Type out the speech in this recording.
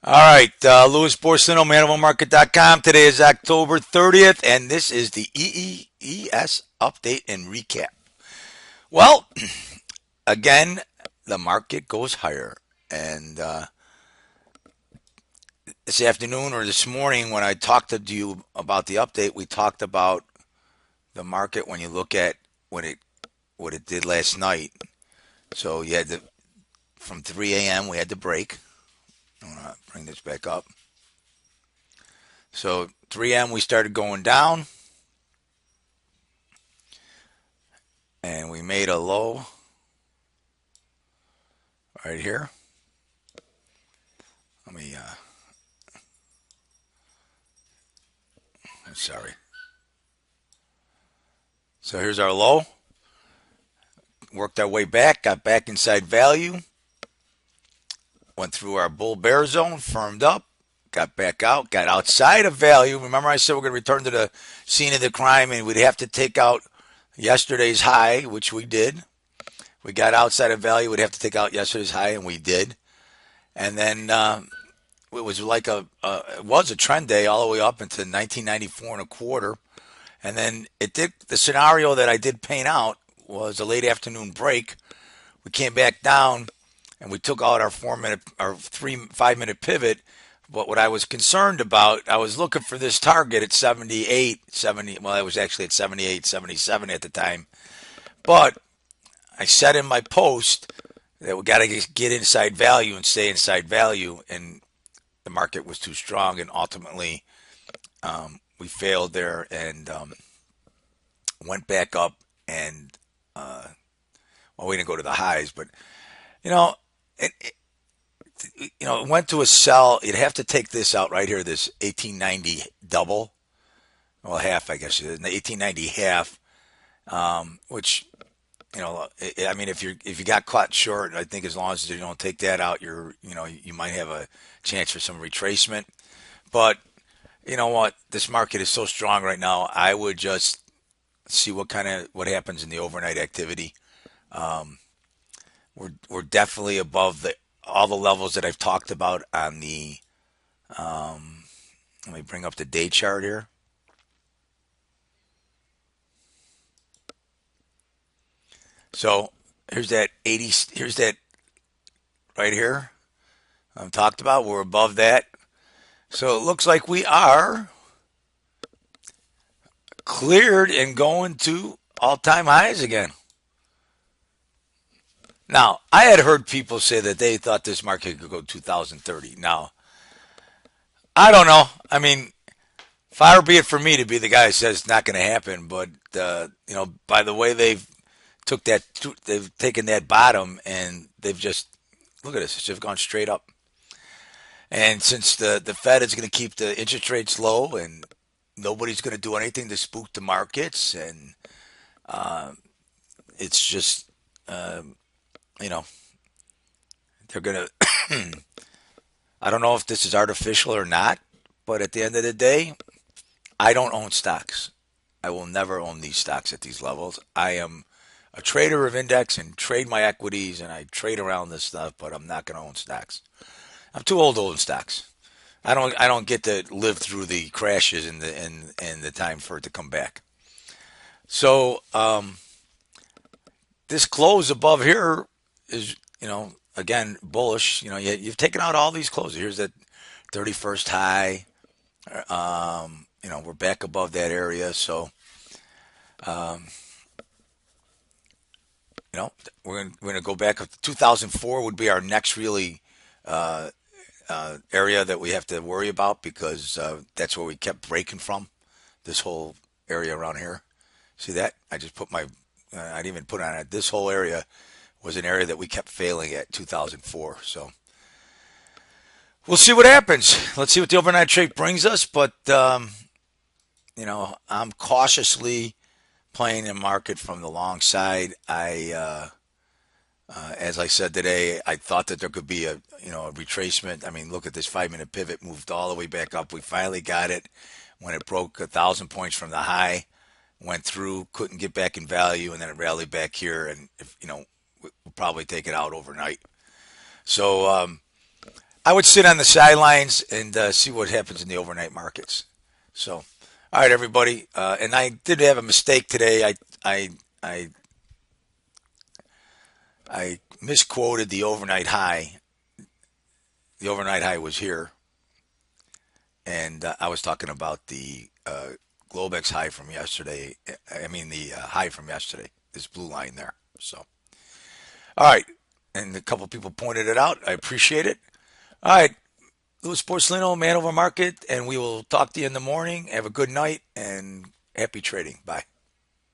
All right, Louis Borsino, ManovalMarket.com. Today is October 30th, and this is the EEES update and recap. Well, again, the market goes higher. And this afternoon or this morning, when I talked to you about the update, we talked about the market when you look at what it did last night. So you had from 3 a.m. we had the break. I'm gonna bring this back up. So 3 a.m. we started going down, and we made a low right here. Let me, sorry. So here's our low. Worked our way back, got back inside value, went through our bull bear zone, firmed up, got back out, got outside of value. Remember, I said we're going to return to the scene of the crime and we'd have to take out yesterday's high, which we did. We got outside of value, we'd have to take out yesterday's high, and we did. And then it was like it was a trend day all the way up into 1994 and a quarter. And then it did the scenario that I did paint out was a late afternoon break. We came back down and we took out our 4 minute our 5 minute pivot. But what I was concerned about, I was looking for this target at 78, 70. Well, I was actually at 78, 77 at the time. But I said in my post that we got to get inside value and stay inside value. And the market was too strong. And ultimately, we failed there and went back up. And, well, we didn't go to the highs, but, you know, it went to a sell. You'd have to take this out right here, this 1890 double, well, half, I guess, the 1890 half, which, I mean, if you got caught short, I think as long as you don't take that out, you might have a chance for some retracement. But you know what? This market is so strong right now. I would just see what happens in the overnight activity. Um, we're definitely above the all the levels that I've talked about on the. Um, Let me bring up the day chart here. So here's that 80. Here's that right here. I'm talked about. We're above that. So it looks like we are cleared and going to all-time highs again. Now, I had heard people say that they thought this market could go 2030. Now, I don't know. I mean, far be it for me to be the guy who says it's not going to happen, but by the way they've taken that bottom and they've just look at this, it's just gone straight up. And since the Fed is going to keep the interest rates low and nobody's going to do anything to spook the markets, and uh, it's just you know they're going to. I don't know if this is artificial or not, but at the end of the day, I don't own stocks. I will never own these stocks at these levels. I am a trader of index and trade my equities and I trade around this stuff, but I'm not going to own stocks. I'm too old to own stocks. I don't get to live through the crashes and the time for it to come back. So this close above here is again bullish. You've taken out all these closes. Here's that 31st high. We're back above that area. So um, we're gonna go back. 2004 would be our next really uh, area that we have to worry about because that's where we kept breaking from. This whole area around here. See that? I just put I didn't even put on it. This whole area was an area that we kept failing at 2004. So we'll see what happens. Let's see what the overnight trade brings us. But I'm cautiously playing the market from the long side. As I said today, I thought that there could be a retracement. I mean, look at this 5 minute pivot moved all the way back up. We finally got it when it broke 1,000 points from the high, went through, couldn't get back in value, and then it rallied back here. And if we'll probably take it out overnight. So I would sit on the sidelines and see what happens in the overnight markets. So, all right, everybody. And I did have a mistake today. I, I, I misquoted the overnight high. The overnight high was here, and I was talking about the Globex high from yesterday. I mean, the high from yesterday. This blue line there. So, all right. And a couple people pointed it out. I appreciate it. All right. Louis Porcelino, Man Over Market, and we will talk to you in the morning. Have a good night and happy trading. Bye.